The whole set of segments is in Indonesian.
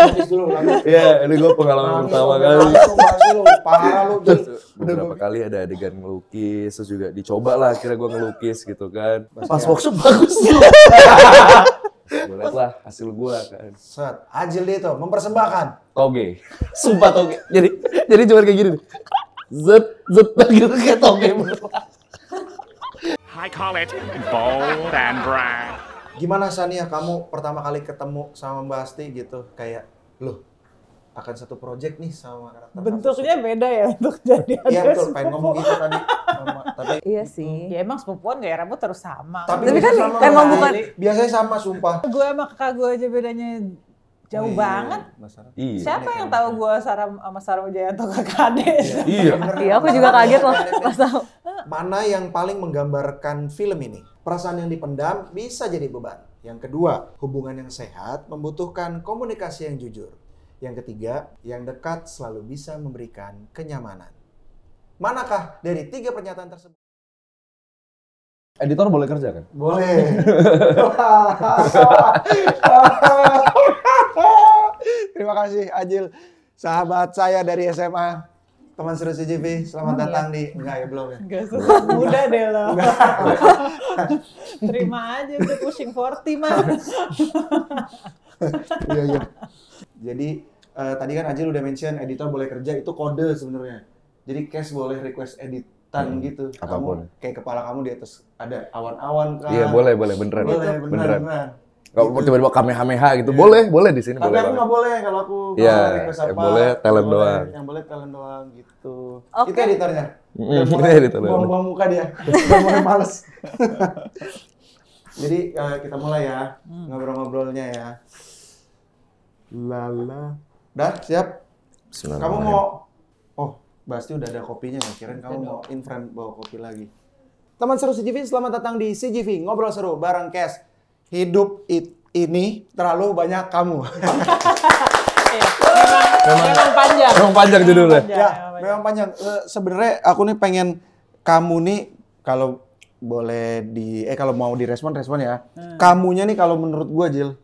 lanjut dulu. Iya, ini gue pengalaman pertama kali. Parah lu. Beberapa kali ada adegan ngelukis, terus juga dicoba lah akhirnya gue ngelukis gitu kan. Pas workshop bagus. Gue liat lah hasil gue kan. Set, Adjil Dito mempersembahkan Toge. Sumpah toge. Jadi cuma kayak gini nih. Zet gitu kayak toge beneran. I call it bold and brave. Gimana Sania, kamu pertama kali ketemu sama Mbak Asti gitu, kayak, loh, akan satu project nih sama karakter. Bentuknya beda ya untuk jadi Iya betul, pengen ngomong gitu tadi. Tapi Iya sih. Ya emang sepupuan gaya rambut terus sama. tapi Tapi kan sama, emang Mbak. bukan- Biasanya sama, sumpah. Gue sama kakak gue aja bedanya jauh Oh, iya. banget. Iya. Siapa yang tahu gue sama Sarah Wijayanto kakak adek? Iya. Iya, aku juga kaget loh pas tahu. Mana yang paling menggambarkan film ini? Perasaan yang dipendam bisa jadi beban. Yang kedua, hubungan yang sehat membutuhkan komunikasi yang jujur. Yang ketiga, yang dekat selalu bisa memberikan kenyamanan. Manakah dari 3 pernyataan tersebut? Editor boleh kerja kan? Boleh. Terima kasih Adjil, sahabat saya dari SMA. Teman seru CJV, selamat datang di... Enggak ya, belum ya? Gak susah, muda deh lo. Terima aja udah pushing 40 mah. Iya, iya. Jadi, tadi kan Adjil udah mention editor boleh kerja, itu kode sebenarnya. Jadi Cash boleh request editan gitu. Apapun. Kamu, kayak kepala kamu di atas ada awan-awan kan. Iya boleh beneran. Beneran. Kalau tiba-tiba kamehameha gitu, boleh di sini Tapi boleh. aku banget. nggak boleh kalau aku Iya, kalau request yang apa. boleh talent nggak boleh. doang. Yang boleh talent doang gitu. Oke. Itu editornya. Ini editor. Buang-buang muka dia. Udah mulai males. Jadi kita mulai ya ngobrol-ngobrolnya ya. Lala. Udah siap? Kamu mau? Oh, Basti udah ada kopinya ya. Kirain kamu mau in frame bawa kopi lagi. Teman seru CGV, selamat datang di CGV Ngobrol Seru bareng Cash. Hidup ini terlalu banyak kamu. Memang panjang. Memang panjang judulnya. Ya, memang panjang. Sebenarnya aku nih pengen kamu nih kalau boleh kalau mau direspon ya. Kamunya nih kalau menurut gua Jil,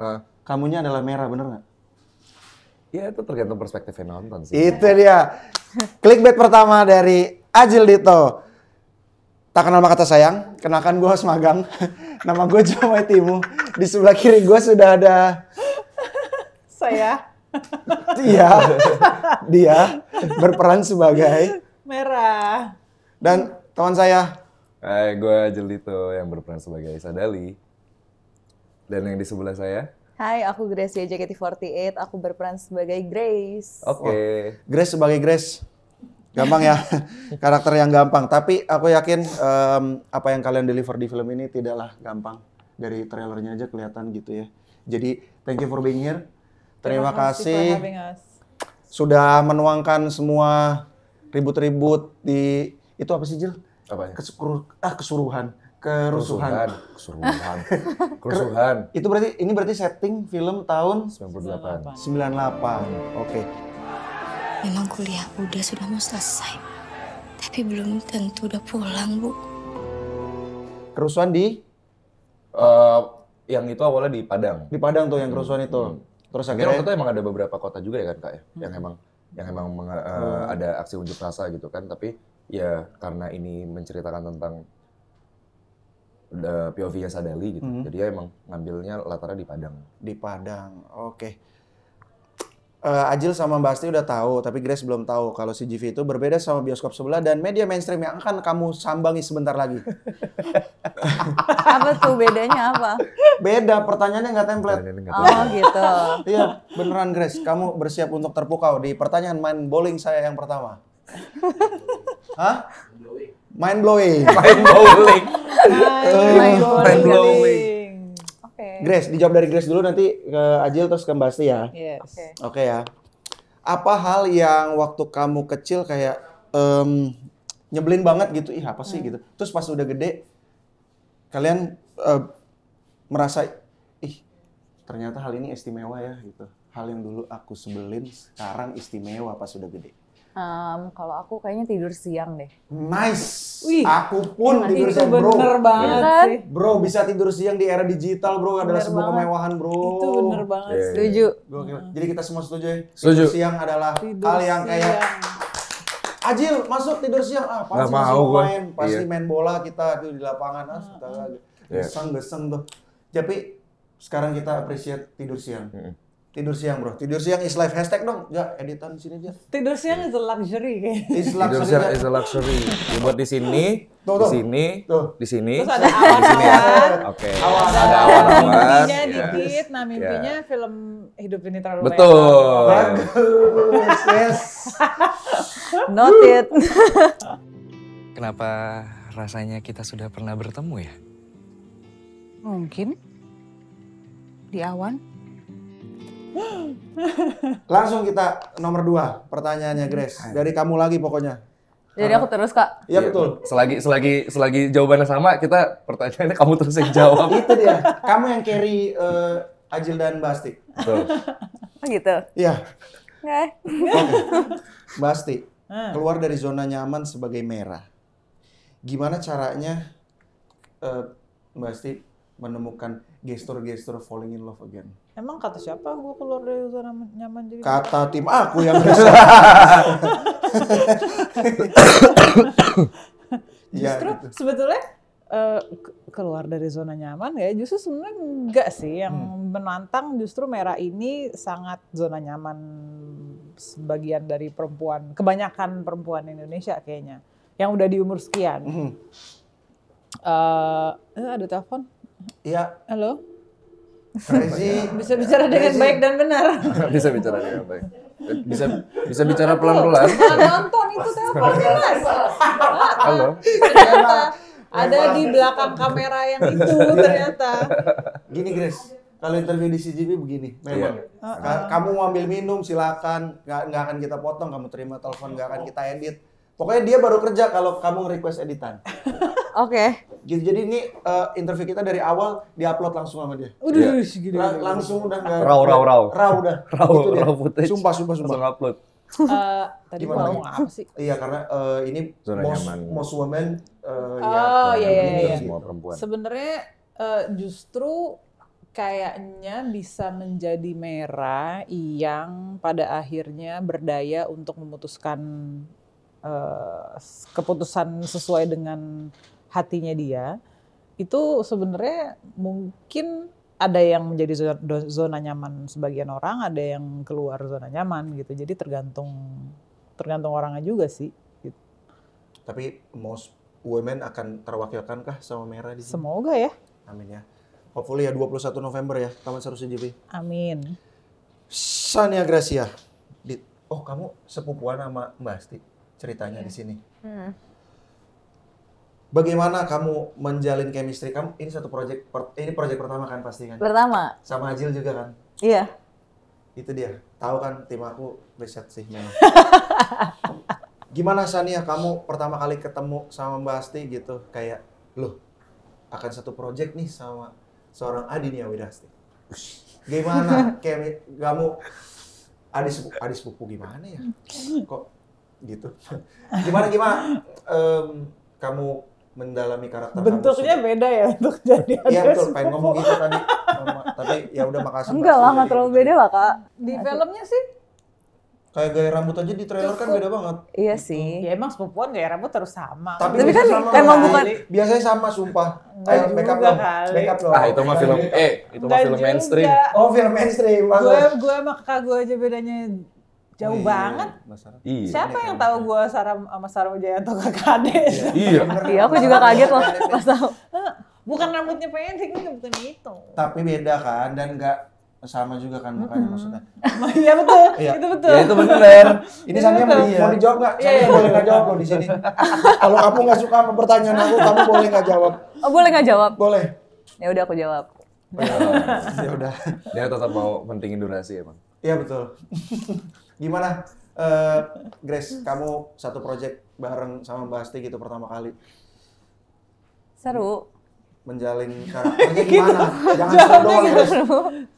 kamunya adalah merah, bener nggak? Ya itu tergantung perspektif yang nonton sih. Itu dia. Clickbait pertama dari Adjil Dito. Tak kenal maka tak sayang, kenalkan gue Magang. Nama gue Joe Timu. Di sebelah kiri gue sudah ada Saya dia berperan sebagai merah. dan teman saya. Hai, gue Jelito yang berperan sebagai Sadali. Dan yang di sebelah saya. Hai, aku Gracia JKT48. Aku berperan sebagai Grace. Oke. Grace sebagai Grace. Gampang ya, karakter yang gampang. Tapi aku yakin apa yang kalian deliver di film ini tidaklah gampang. Dari trailernya aja kelihatan gitu ya. Jadi, thank you for being here. Terima kasih for having us. sudah menuangkan semua ribut-ribut di... Itu apa sih, Jil? Apanya? Kerusuhan. Kerusuhan. Itu ini berarti setting film tahun 98. 98. Oke. Memang kuliah udah sudah mau selesai. Tapi belum tentu udah pulang, Bu. Kerusuhan di Yang itu awalnya di Padang. Padang tuh yang kerusuhan itu. Terus Akhirnya akhirnya waktu itu emang ada beberapa kota juga ya kan Kak ya, yang emang ada aksi unjuk rasa gitu kan, tapi ya karena ini menceritakan tentang POV-nya Sadali gitu, jadi ya emang ngambilnya latarnya di Padang. Oke. Adjil sama Mbak Asti udah tahu, tapi Grace belum tahu kalau CGV itu berbeda sama bioskop sebelah dan media mainstream yang akan kamu sambangi sebentar lagi. Apa tuh bedanya apa? Beda, pertanyaannya nggak template. Oh gitu. Iya, beneran Grace. Kamu bersiap untuk terpukau di pertanyaan main bowling saya yang pertama. Hah? Mind blowing. Main bowling. Mind blowing. Oke. Grace, dijawab dari Grace dulu, nanti ke Adjil terus ke Mbak Asti ya. Yes. Oke ya. Apa hal yang waktu kamu kecil kayak nyebelin banget gitu, ih apa sih gitu. Terus pas udah gede, kalian merasa, ih ternyata hal ini istimewa ya gitu. Hal yang dulu aku sebelin, sekarang istimewa pas udah gede. Kalau aku kayaknya tidur siang deh. Nice! Wih, Aku pun tidur Itu siang bro. bener banget Kan? sih. Bro, bisa tidur siang di era digital bro, adalah Bener sebuah banget. kemewahan bro. Itu bener banget Iya. sih. Setuju. Gokil. Jadi kita semua setuju ya? Setuju. Tidur siang adalah Tidur hal yang kayak siang. Ajil masuk tidur siang, Nggak pasti mau masih gua. main, pasti Iya. main bola kita tuh di lapangan, astaga, Iya. geseng tuh. Tapi sekarang kita appreciate tidur siang. Tidur siang bro, tidur siang is life, hashtag dong, ya editan di sini aja. Tidur siang itu luxury kayaknya. Is Tidur luxury, siang ya. is a luxury. Dibuat di sini, Tuh, di tuh. sini, Tuh. di sini. Terus ada di sini ya. awan-awan. Oke. Awan. Ada Ada awan-awan. mimpinya ya. dikit, nah mimpinya film Hidup Ini Terlalu Betul. Bagus, yes. Noted. Kenapa rasanya kita sudah pernah bertemu ya? Mungkin di awan. Langsung kita nomor 2 pertanyaannya Grace. Dari kamu lagi pokoknya. Jadi aku terus Kak. Iya betul. Selagi jawabannya sama, kita pertanyaannya kamu terus yang jawab. Itu dia. Kamu yang carry Ajil dan Basti. Betul. Oh gitu. Iya. Oke. Basti, keluar dari zona nyaman sebagai merah. Gimana caranya Basti menemukan gestur-gestur falling in love again? Emang kata siapa gue keluar dari zona nyaman jadi? Kata tim aku yang bisa. Ya, Justru gitu. sebetulnya keluar dari zona nyaman ya justru sebenarnya enggak sih yang menantang justru merah ini sangat zona nyaman sebagian dari perempuan, kebanyakan perempuan Indonesia kayaknya yang udah di umur sekian. Ada telepon. Iya, Halo, Rezi. bisa bicara dengan Rezi. baik dan benar. Bisa bicara dengan baik. Bisa bicara pelan-pelan. Nonton itu teleponnya mas. Halo. Ternyata ada di belakang kamera yang itu ternyata. Gini Grace, kalau interview di CGV begini, memang. Iya. Kamu mau ambil minum silakan, nggak akan kita potong, kamu terima telepon nggak akan kita edit. Pokoknya dia baru kerja kalau kamu request editan. Oke. Gitu, jadi ini interview kita dari awal diupload langsung sama dia. Udah gini. Langsung udah nggak. Raw. Raw udah. Raw Itu dia. footage. Sumpah. Langsung upload. Tadi Gimana mau lagi? ngomong apa sih? Iya karena ini Zona nyaman. most women. Oh, iya, iya. Semua perempuan. Sebenarnya justru kayaknya bisa menjadi merah yang pada akhirnya berdaya untuk memutuskan keputusan sesuai dengan hatinya dia. Itu sebenarnya mungkin ada yang menjadi zona nyaman sebagian orang, ada yang keluar zona nyaman gitu. Jadi tergantung orangnya juga sih. Gitu. Tapi most women akan terwakilkankah sama merah di sini? Semoga ya. Amin ya. Hopefully ya 21 November ya, Taman Seru CGV. Amin. Sania Gracia. Oh, kamu sepupuan sama Mbak Asti ceritanya di sini. Bagaimana kamu menjalin chemistry? Kamu ini satu project ini project pertama kan pasti kan? Pertama. Sama Ajil juga kan? Iya. Itu dia. Tahu kan tim aku beset sih memang. Gimana Sania kamu pertama kali ketemu sama Mbak Asti gitu kayak loh akan satu project nih sama seorang Adinia Widasti. Gimana kamu adik sepupu gimana ya? Kok gitu? Gimana kamu mendalami karakter Bentuknya kamu? beda ya untuk jadi Iya ada betul, pengen ngomong gitu tadi. Tapi ya udah makasih. Enggak Mbak lah, Asti, nggak jadi terlalu beda lah Kak. di filmnya sih. Kayak gaya rambut aja di trailer kan beda banget. Iya sih. Ya emang sepupuan gaya rambut harus sama. Tapi Tapi kan sama emang Mbak. bukan- Biasanya sama sumpah. Enggak Ayo backup juga dong. kali. Backup dong. Ah, itu mah film itu mah Enggak film juga. mainstream. Oh, film mainstream. Gue sama kakak gue aja bedanya jauh banget. Iya. Siapa yang tahu gue sama Sarah Wijayanto kakak adik? Iya. Iya, aku juga kaget loh pas tahu. Bukan rambutnya pendek, bukan itu. Tapi beda kan dan nggak sama juga kan mukanya maksudnya. Iya betul, Iya. itu betul. Ya itu bener. Ini Sania mau dijawab nggak? Sania boleh nggak jawab loh di sini. Kalau kamu nggak suka sama pertanyaan aku, kamu boleh nggak jawab. Oh, boleh nggak jawab? Boleh. Ya udah aku jawab. Ya udah. Dia tetap mau pentingin durasi emang. Iya betul. Gimana, Grace? Kamu satu project bareng sama Mbak Asti gitu pertama kali Seru. menjalin karakternya gimana? Jangan seru doang, Grace.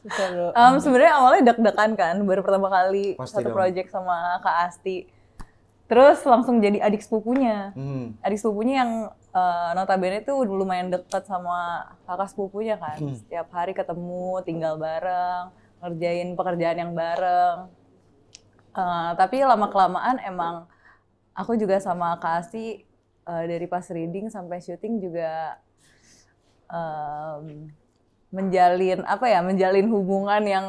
Seru. Sebenarnya awalnya deg-degan kan, baru pertama kali Pasti satu dong. project sama Kak Asti. Terus langsung jadi adik sepupunya. Adik sepupunya yang notabene tuh lumayan dekat sama kakak sepupunya kan. Setiap hari ketemu, tinggal bareng. ngerjain pekerjaan yang bareng. Tapi lama-kelamaan emang aku juga sama Kak Asti dari pas reading sampai syuting juga menjalin hubungan yang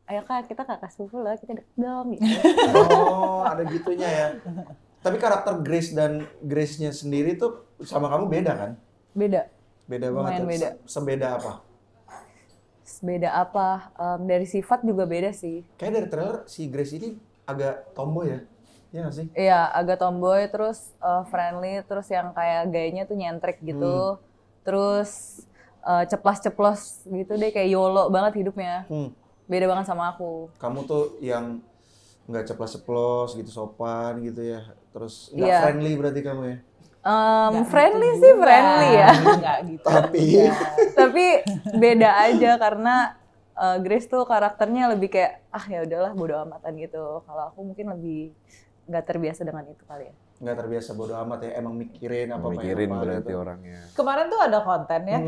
ayo Kak, kita kakak sepupu lah, kita deket dong gitu. Oh, ada gitunya ya. Tapi karakter Grace dan Grace-nya sendiri tuh sama kamu beda kan? Beda. Beda banget. Lumayan beda. Sebeda apa? Beda apa? Dari sifat juga beda sih. Kayak dari trailer si Grace ini agak tomboy ya? Iya nggak sih? Iya, agak tomboy, terus friendly, terus yang kayak gayanya tuh nyentrik gitu. Terus ceplas-ceplos gitu deh, kayak YOLO banget hidupnya. Beda banget sama aku. Kamu tuh yang nggak ceplos-ceplos gitu, sopan gitu ya. Terus nggak Iya. friendly berarti kamu ya? Friendly sih friendly ya. Enggak gitu. Tapi beda aja karena Grace tuh karakternya lebih kayak ya udahlah bodo amatan gitu. Kalau aku mungkin lebih nggak terbiasa dengan itu kali ya. Nggak terbiasa bodo amat ya, emang mikirin apa-apa Mikirin yang apa berarti gitu. orangnya. Kemarin tuh ada konten ya.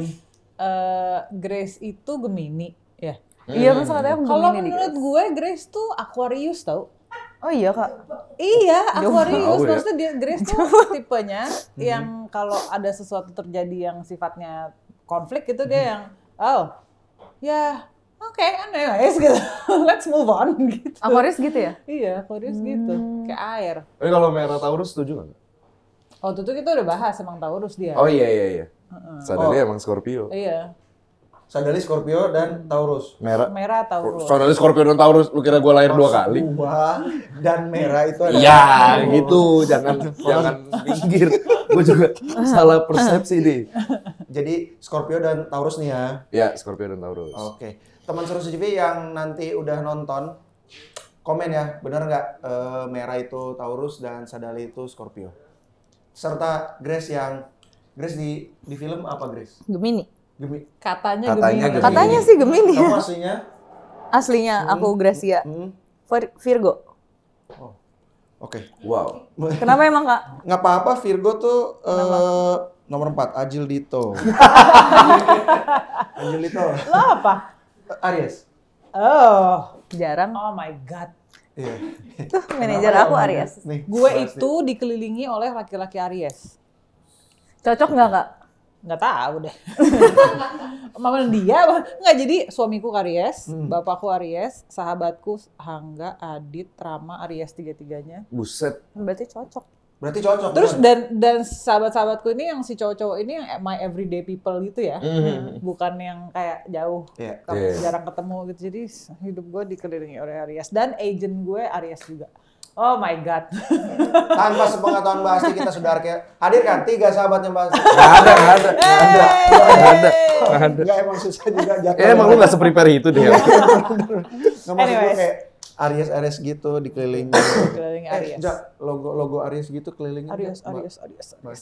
Grace itu Gemini ya. Iya, masa katanya aku Kalau Gemini di menurut Grace. gue Grace tuh Aquarius tau. Oh iya Kak. Iya, Aquarius. Tahu ya. Maksudnya dia Grace tuh tipenya yang kalau ada sesuatu terjadi yang sifatnya konflik gitu dia yang oke, anyways gitu. Let's move on gitu. Aquarius gitu ya? Iya, Aquarius gitu. Kayak air. Tapi kalau merah Taurus setuju nggak? Waktu itu kita udah bahas emang Taurus dia. Oh iya. Sadari emang Scorpio. Iya. Sadali, Scorpio, dan Taurus. Merah Taurus. Sadari Scorpio dan Taurus, lu kira gue lahir 2 kali? Dua dan merah itu ada. Iya, gitu. Jangan minggir. Gue juga salah persepsi nih. Jadi Scorpio dan Taurus nih ya. Ya, Scorpio dan Taurus. Oke. Teman Seru CCTV yang nanti udah nonton, komen ya, bener nggak merah itu Taurus dan Sadali itu Scorpio. Serta Grace di film apa Grace? Gemini. Katanya Katanya Gemini. Katanya sih Gemini. Kamu aslinya? Aslinya aku Gracia. Virgo. Oke. Wow. Kenapa emang Kak? Nggak apa-apa, Virgo tuh nomor 4, Agil Dito. Agil Dito. Lo apa? Aries. Oh Jarang. my god. Iya. Tuh manajer Kenapa aku ya, Aries. Nih, Gue pasti. itu dikelilingi oleh laki-laki Aries. Cocok nggak Kak? Nggak tahu deh. Mama dia nggak, jadi suamiku Aries, bapakku Aries, sahabatku Hangga, Adit, Rama, Aries, tiga-tiganya. Buset. Berarti cocok. Berarti cocok. Terus bener? dan sahabat-sahabatku ini yang si cowok-cowok ini yang my everyday people gitu ya, bukan yang kayak jauh, Iya. jarang ketemu gitu. Jadi hidup gue dikelilingi oleh Aries dan agent gue Aries juga. Oh my god. Tanpa sepengetahuan Mbak Asti kita sudah hadirkan 3 sahabatnya Mbak Asti. Nggak ada. Enggak, emang susah juga jatuh. Emang lu nggak se-prepare itu deh. Nggak, maksud gue Anyways. kayak Aries gitu dikelilingi. Dikelilingi Aries. Logo Aries gitu kelilingi. Aries.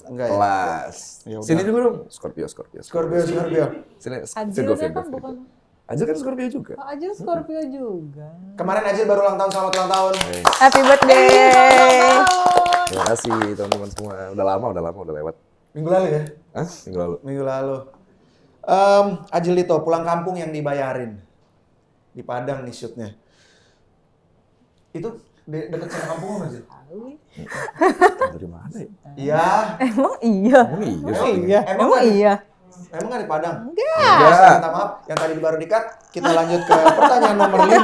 Enggak ya? Kelas. Ya udah. Sini juga dong. Scorpio. Scorpio. Sini. Ajil kan bukan. Ajil kan Scorpio juga. Oh, Ajil Scorpio juga. Kemarin Ajil baru ulang tahun, selamat ulang tahun. Happy birthday. Terima kasih teman-teman semua. Udah lewat. Minggu lalu ya? Hah? Minggu lalu. Ajil Dito, pulang kampung yang dibayarin. Di Padang nih shootnya. Itu dekat sama kampung nggak sih? Dari mana ya? Iya. Emang iya. Emang iya. Emang iya. Emang nggak di Padang? Enggak. Minta maaf, yang tadi baru di-cut. Kita lanjut ke pertanyaan nomor 5.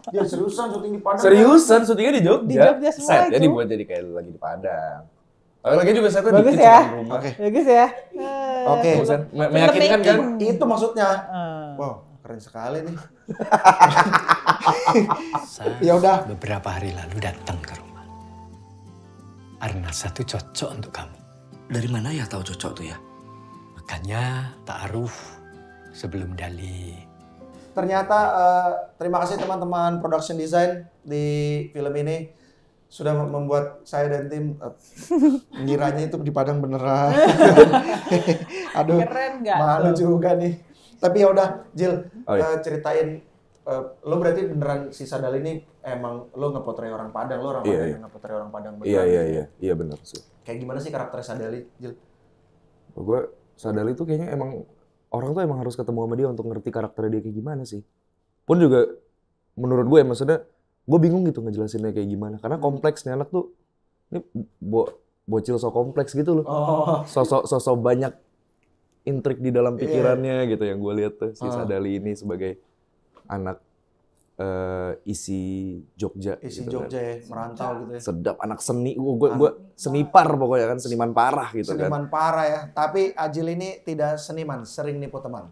Ya seriusan syuting di Padang. Seriusan, syutingnya di Jogja. Di Jogja semua Setnya itu. dibuat jadi kayak lagi di Padang. Lagi juga setnya Bagus dikit ya? cuma rumah. Oke. Bagus ya. Oke. Bosan. Meyakinkan kan? Itu maksudnya. Wow, keren sekali nih. Ya udah. Beberapa hari lalu datang ke rumah. Arnasa tuh cocok untuk kamu. Dari mana ya tahu cocok tuh ya? Makanya ta'aruf sebelum Dali. Ternyata terima kasih teman-teman production design di film ini sudah membuat saya dan tim ngiranya itu di Padang beneran. Aduh, Keren nggak malu tuh? juga nih. Tapi ya udah, Jil, Oh, iya. ceritain lo berarti beneran si Sadali ini emang lo ngepotret orang Padang, lo orang Iya, Padang iya. yang ngepotret orang Padang beneran. Iya benar sih. Kayak gimana sih karakter Sadali, Jil? Gue Sadali tuh kayaknya emang orang tuh emang harus ketemu sama dia untuk ngerti karakternya dia kayak gimana sih. Pun juga menurut gue ya, maksudnya gue bingung gitu ngejelasinnya kayak gimana. Karena kompleksnya anak tuh, ini bocil so kompleks gitu loh. Sosok banyak intrik di dalam pikirannya gitu yang gue lihat tuh. Si Sadali ini sebagai anak isi Jogja. Isi gitu Jogja kan. ya, merantau gitu ya. Sedap, anak seni. Gue senipar pokoknya kan, seniman parah gitu kan. Seniman parah ya. Tapi Ajil ini tidak seniman, sering nipu teman.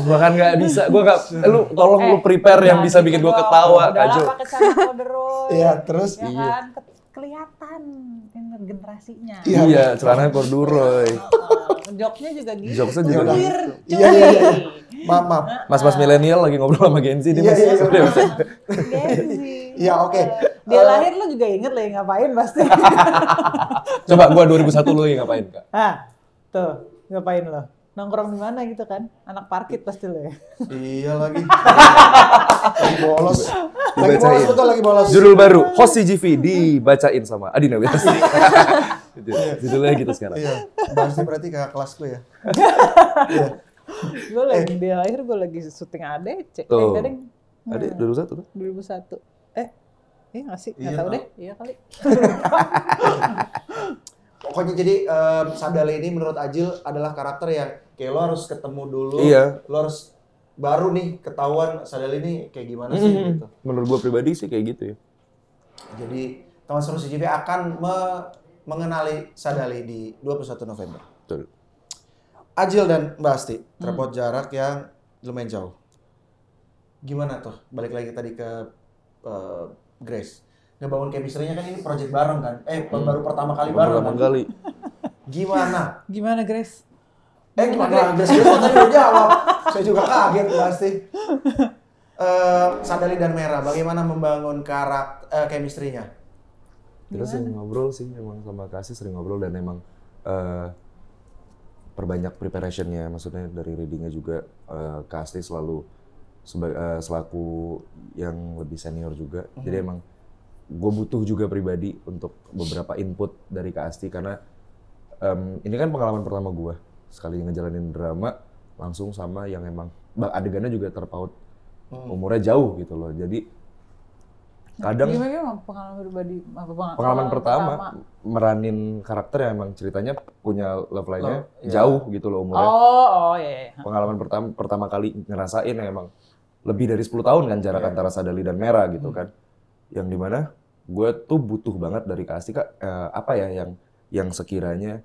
Gua kan nggak bisa, lu tolong lu prepare yang bisa bikin gua ketawa, Udah Kak Jo. lah pakai celana terus. Iya, terus? Ya kan, kelihatan generasinya. Iya, celananya corduroy. Joknya juga gitu. Jokesnya juga Cubir, gitu. Iya. Maaf. Mas-mas milenial lagi ngobrol sama Gen Z nih, Mas. Iya. Gen Z. Iya, oke. Dia lahir lo juga inget lah ngapain pasti. Coba gua 2001 lu lagi ngapain, Kak? Tuh, ngapain lo? Nongkrong di mana gitu kan? Anak parkit pasti lo ya. Iya lagi. Lagi bolos. Lagi bolos. Judul baru, host CGV dibacain sama Adina Witas. Judulnya gitu sekarang. Iya, Basti berarti kakak kelasku ya. Iya. Gue lagi, dia lahir gue lagi syuting ADC. Tuh. Kadang. Adik 2001 tuh? 2001. Iya nggak sih? Iya, Nggak tahu tahu. deh. Iya kali. Pokoknya jadi Sadali ini menurut Ajil adalah karakter yang kayak lo harus ketemu dulu. Iya. Lo harus baru nih ketahuan Sadali ini kayak gimana sih gitu. Menurut gua pribadi sih kayak gitu ya. Jadi teman seru CGV akan mengenali Sadali di 21 November. Betul. Ajil dan Mbak Asti terdapat jarak yang lumayan jauh. Gimana tuh? Balik lagi tadi ke Grace. Ngebangun chemistry-nya kan ini project bareng kan? Baru pertama kali bareng Pertama kan? kali. Gimana? Gimana Grace? Gimana? Grace tadi udah jawab. Saya juga kaget pasti. Sadali dan Merah, bagaimana membangun karakter chemistry-nya? Kita sering ngobrol sih, emang sama Kasih sering ngobrol dan emang perbanyak preparation-nya, maksudnya dari reading-nya juga Kasih selalu selaku yang lebih senior juga. Jadi emang gue butuh juga pribadi untuk beberapa input dari Kak Asti karena ini kan pengalaman pertama gue sekali ngejalanin drama langsung sama yang emang adegannya juga terpaut umurnya jauh gitu loh. Jadi kadang Gimana pengalaman pribadi? pengalaman pertama meranin karakter yang emang ceritanya punya love line-nya jauh gitu loh umurnya. Iya. Pengalaman pertama kali ngerasain yang emang lebih dari 10 tahun kan jarak antara Sadali dan Merah gitu kan. Yang dimana gue tuh butuh banget dari Kak Asti, Kak, apa ya yang sekiranya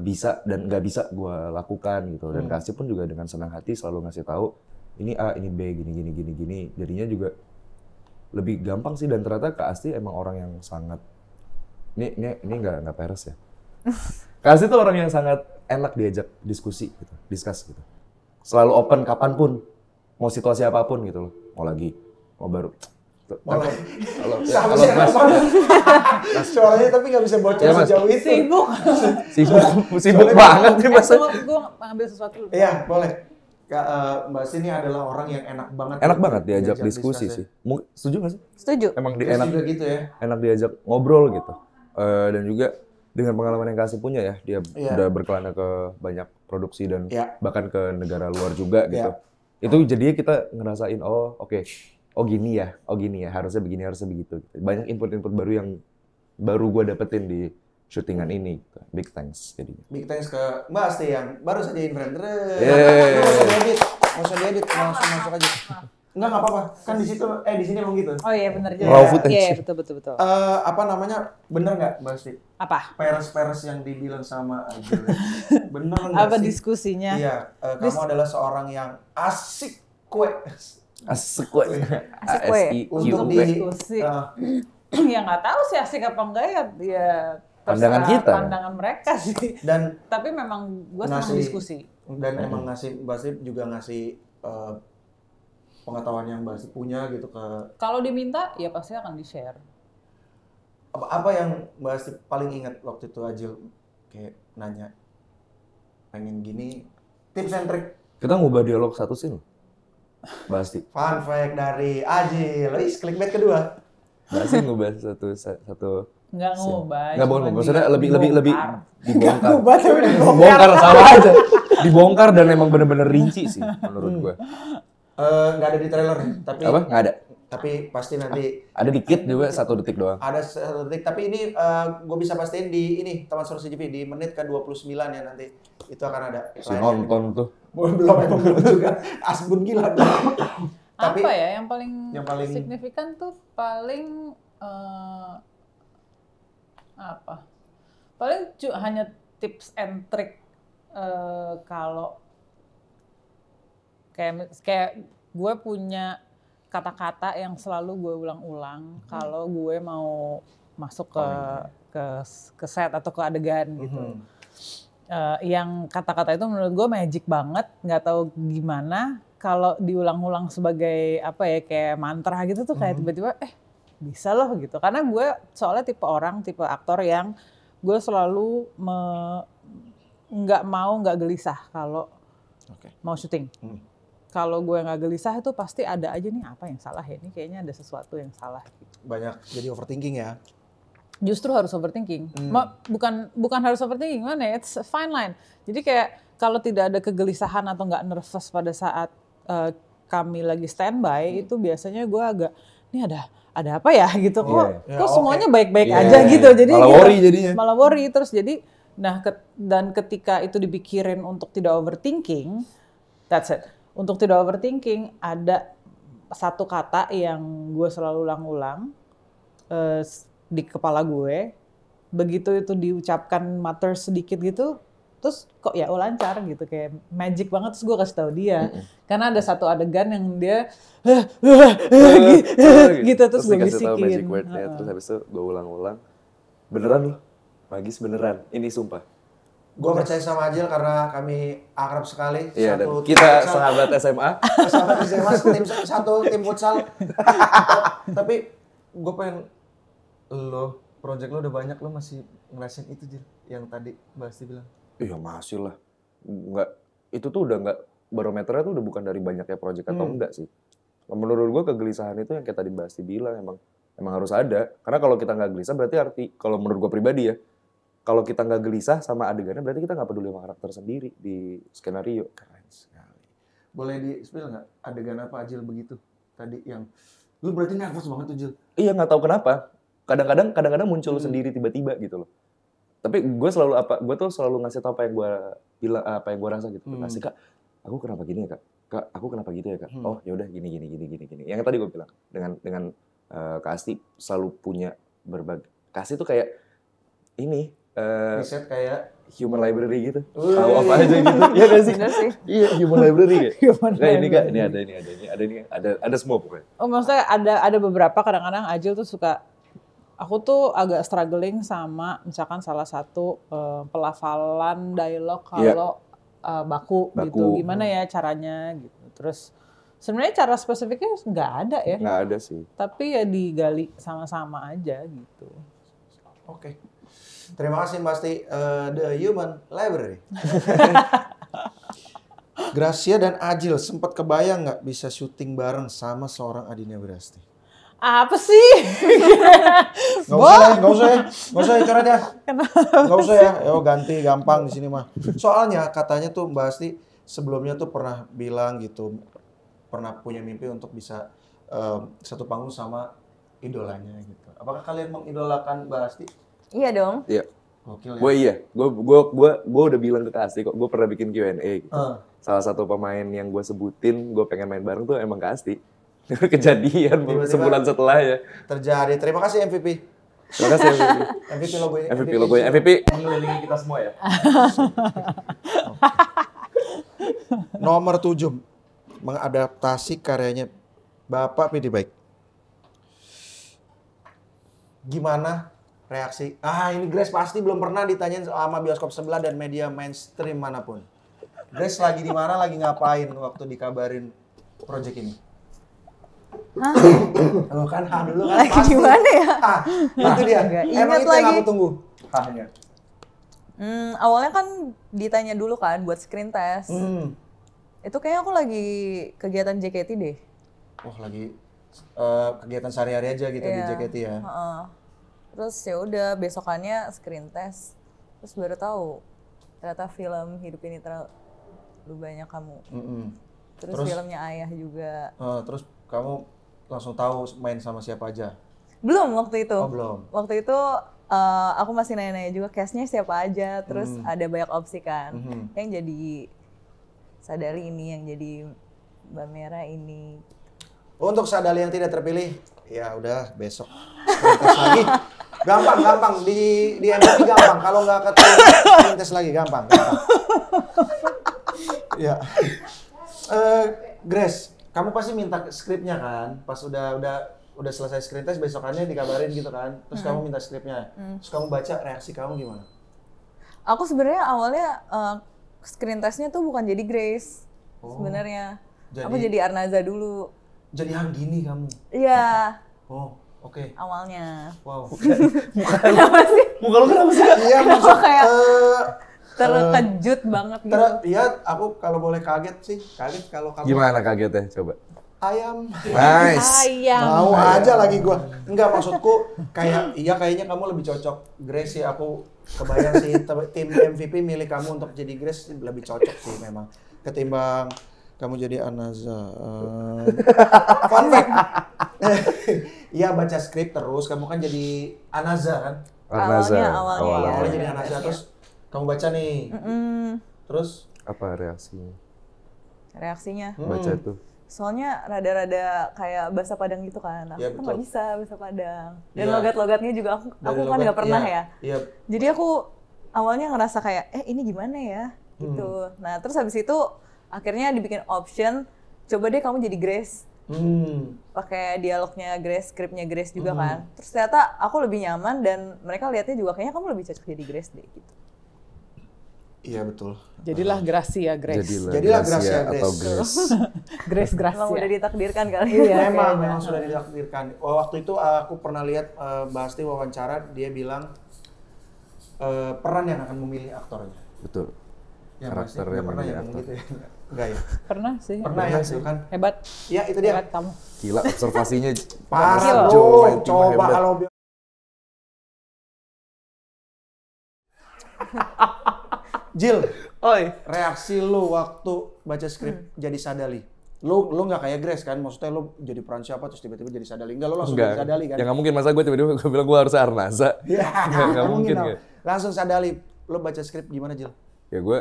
bisa dan nggak bisa gue lakukan gitu. Dan Kak Asti pun juga dengan senang hati selalu ngasih tahu ini A, ini B, gini. Jadinya juga lebih gampang sih dan ternyata Kak Asti emang orang yang sangat ini nggak peres ya. Kak Asti tuh orang yang sangat enak diajak diskusi gitu, discuss gitu. Selalu open kapanpun, mau situasi apapun gitu loh. Mau baru. Halo, Soalnya tapi nggak bisa bocor Ya, Mas. sejauh itu. Sibuk banget nih Mas. Gue ngambil sesuatu dulu. Iya, boleh. Mbak Asti ini adalah orang yang enak banget. Enak banget diajak diskusi sih. Setuju nggak sih? Setuju. Emang Grace enak juga gitu ya. enak diajak ngobrol gitu. Dan juga dengan pengalaman yang Kasih punya ya, dia udah berkelana ke banyak produksi dan bahkan ke negara luar juga gitu. Itu jadinya kita ngerasain oh gini ya, harusnya begini, harusnya begitu. Banyak input-input baru yang baru gue dapetin di syutingan ini. Big thanks jadinya. Big thanks ke Mbak Asti yang baru saja influencer. Yeay. Nggak usah diedit, langsung masuk aja. Nggak apa-apa. Kan di sini emang gitu. Oh iya benar juga. Raw footage. Iya betul. Apa namanya? Bener nggak Mbak Asti? Apa? Peres-peres yang dibilang sama Ajil. Bener nggak Apa sih? diskusinya? Iya, kamu adalah seorang yang asik kue. Asik kue. Untuk ASIQ. diskusi. Ya nggak tahu sih asik apa enggak ya Pandangan terserah kita. pandangan mereka sih. Dan Tapi memang gue senang diskusi. Dan emang Mbak Asti juga ngasih pengetahuan yang Mbak Asti punya gitu ke. Kalau diminta ya pasti akan di-share. Apa yang Mbak Asti paling ingat waktu itu Ajil kayak nanya pengen gini, tips and trick. Kita ngubah dialog satu scene loh. Mbak Asti. Fun fact dari Ajil, clickbait kedua. Mbak Asti ngubah satu Nggak ngubah. Nggak cuma bohong, maksudnya lebih dibongkar. Ngubah tapi dibongkar. Dibongkar sama aja. Dibongkar dan emang bener-bener rinci sih menurut gue. Nggak ada di trailer, tapi Apa? Nggak ada. Tapi pasti nanti Ada dikit juga 1 detik doang. ada 1 detik. Tapi ini gue bisa pastiin di ini Taman Suara CGV di menit ke 29 ya nanti itu akan ada. Si nonton tuh. Belum juga. Asbun gila. Tapi Apa ya yang paling paling- signifikan tuh paling apa? Paling hanya tips and trick kalau kayak gue punya kata-kata yang selalu gue ulang-ulang kalau gue mau masuk ke set atau ke adegan gitu. Yang kata-kata itu menurut gue magic banget, nggak tahu gimana kalau diulang-ulang sebagai apa ya kayak mantra gitu tuh kayak tiba-tiba bisa loh gitu. Karena gue soalnya tipe aktor yang gue selalu nggak gelisah kalau mau syuting. Kalau gue nggak gelisah itu pasti ada aja nih apa yang salah ya, ini kayaknya ada sesuatu yang salah. Gitu. banyak jadi overthinking ya. Justru harus overthinking. Bukan harus overthinking, gimana ya? It's a fine line. Jadi kayak kalau tidak ada kegelisahan atau nggak nervous pada saat kami lagi standby, itu biasanya gue agak, ini ada apa ya gitu. Kok semuanya baik-baik aja gitu. Jadi malah gitu, worry jadinya. Malah worry terus jadi. Nah dan ketika itu dipikirin untuk tidak overthinking, that's it. Untuk tidak overthinking ada satu kata yang gue selalu ulang-ulang di kepala gue, begitu itu diucapkan muter sedikit gitu, terus kok ya lancar gitu, kayak magic banget, terus gue kasih tahu dia. Karena ada satu adegan yang dia gitu, terus gue dikasih tahu bisikin. magic word-nya, terus habis itu gue ulang-ulang. Beneran loh, Magis beneran, ini sumpah. Gue percaya sama Ajil karena kami akrab sekali. Iya, dan Satu kita futsal. sahabat SMA. Sahabat SMA, satu tim futsal. Tapi gue pengen project lo udah banyak, lo masih ngerasain itu Jil, yang tadi Mbak Asti bilang. Iya masih lah. Enggak, itu tuh udah enggak, barometernya tuh udah bukan dari banyaknya project atau enggak sih. Menurut gue kegelisahan itu yang kayak tadi Mbak Asti bilang emang harus ada. Karena kalau kita nggak gelisah berarti kalau menurut gue pribadi ya, kalau kita nggak gelisah sama adegannya berarti kita nggak peduli sama karakter sendiri di skenario. Keren sekali. Boleh di-spill nggak adegan apa Ajil begitu tadi yang lu berarti nervous banget tuh Jil? Iya nggak tahu kenapa. Kadang-kadang muncul sendiri tiba-tiba gitu loh. Tapi gue tuh selalu ngasih tau apa yang gue bilang, apa yang gue rasa gitu. Pasti Kak, aku kenapa gini ya Kak? Kak, aku kenapa gitu ya Kak? Oh ya udah gini. Yang tadi gue bilang dengan Kak Asti selalu punya berbagai. Kak Asti tuh kayak ini. Riset kayak human library gitu. Tahu apa aja gitu. Iya kan sih? Iya, human library kayak. Kayak ini Kak, ada semua pokoknya. Oh maksudnya ada beberapa kadang-kadang Ajil tuh suka, aku tuh agak struggling sama misalkan salah satu pelafalan dialog kalau baku gitu. Gimana ya caranya gitu. Terus sebenarnya cara spesifiknya nggak ada ya. Nggak ada sih. Tapi ya digali sama-sama aja gitu. Oke. Terima kasih Mbak Asti, The Human Library. Gracia dan Ajil sempat kebayang nggak bisa syuting bareng sama seorang Adina Wirasti? Apa sih? Nggak usah ya coret ya. Nggak usah ya, yo ganti gampang di sini mah. Soalnya katanya tuh Mbak Asti sebelumnya tuh pernah bilang gitu, pernah punya mimpi untuk bisa satu panggung sama idolanya gitu. Apakah kalian mengidolakan Mbak Asti? Iya dong. Iya. Gokil ya. Gue iya. Gue udah bilang ke Kak Asti kok. Gue pernah bikin Q&A gitu. Salah satu pemain yang gue sebutin, gue pengen main bareng tuh emang Kak Asti. Kejadian Tiba-tiba sebulan setelah ya. Terjadi. Terima kasih MVP. Terima kasih MVP. MVP logonya. MVP logonya. MVP mengelilingi kita semua ya. Nomor 7. Mengadaptasi karyanya Bapak Pidi Baik. Gimana reaksi? Ini Grace pasti belum pernah ditanyain sama bioskop sebelah dan media mainstream manapun. Grace lagi di mana, lagi ngapain waktu dikabarin project ini? Oh kan, dulu kan Lagi pasti. di mana ya? Itu dia. Nggak Emang ingat itu yang lagi. aku tunggu. Hahnya. Awalnya kan ditanya dulu kan buat screen test. Itu kayaknya aku lagi kegiatan JKT deh. Wah lagi kegiatan sehari-hari aja gitu di JKT ya. Terus ya udah besokannya screen test. Terus baru tahu ternyata film Hidup Ini Terlalu Banyak Kamu. Terus filmnya Ayah juga. Terus kamu langsung tahu main sama siapa aja? Belum waktu itu. Oh, belum. Waktu itu aku masih nanya-nanya juga cast-nya siapa aja. Terus ada banyak opsi kan. Yang jadi Sadali ini, yang jadi Mbak Mera ini. Untuk Sadali yang tidak terpilih, ya udah besok tes lagi. Gampang di MVP gampang. Kalau nggak ketemu tes lagi gampang. Ya. Grace, kamu pasti minta skripnya kan? Pas udah selesai screen test besokannya dikabarin gitu kan? Terus kamu minta skripnya. Terus kamu baca, reaksi kamu gimana? Aku sebenarnya awalnya screen testnya tuh bukan jadi Grace sebenarnya. Aku jadi Arnaza dulu. Jadi Hanggini kamu? Iya. Oh, oke. Awalnya. Wow. Kenapa sih? Muka lu kenapa sih? Iya, maksud kayak terkejut banget gitu. Iya, aku kalau boleh kaget sih. Kaget kalau kamu. Gimana kagetnya? Coba. Ayam. Nice. Ayam. Mau aja lagi gua. Enggak, maksudku kayaknya kamu lebih cocok Grace sih. Aku kebayang sih tim MVP milih kamu untuk jadi Grace lebih cocok sih memang ketimbang kamu jadi Arnaza. Fun fact. Iya, baca skrip terus kamu kan jadi Arnaza kan? Arnaza. Awalnya jadi Arnaza terus kamu baca nih. Terus apa reaksinya? Reaksinya? Baca tuh. Soalnya rada-rada kayak bahasa Padang gitu kan. Aku Ya, tuh nggak bisa bahasa Padang. Dan Ya. logat-logatnya juga aku kan nggak pernah ya. Iya. Jadi aku awalnya ngerasa kayak ini gimana ya gitu. Nah terus habis itu akhirnya dibikin option, coba deh kamu jadi Grace. Pakai dialognya Grace, skripnya Grace juga kan. Terus ternyata aku lebih nyaman dan mereka lihatnya juga kayaknya kamu lebih cocok jadi Grace deh gitu. Iya betul. Jadilah Gracia Grace. Jadilah Gracia atau Grace. Grace Gracia. Memang udah ditakdirkan kali. Iya, Memang sudah ditakdirkan. Waktu itu aku pernah lihat Basti wawancara, dia bilang peran yang akan memilih aktornya. Betul. Ya, Karakter Basti, yang pernah ya memilih ngomong aktor. gitu ya? Enggak ya? Pernah sih. Pernah ya sih kan? Hebat. Ya itu dia. Hebat kamu. Gila observasinya. Parah Joe, bro. itu Coba hebat. kalau Jill, Oi. reaksi lu waktu baca skrip jadi Sadali. Lu nggak kayak Grace kan? Maksudnya lu jadi peran siapa terus tiba-tiba jadi Sadali. Enggak, lu langsung jadi Sadali kan? Ya nggak mungkin, masa gue tiba-tiba gue bilang gue harus Arnaza. Ya, Nggak mungkin dong. ya. Langsung Sadali. Lu baca skrip gimana, Jill? Ya gue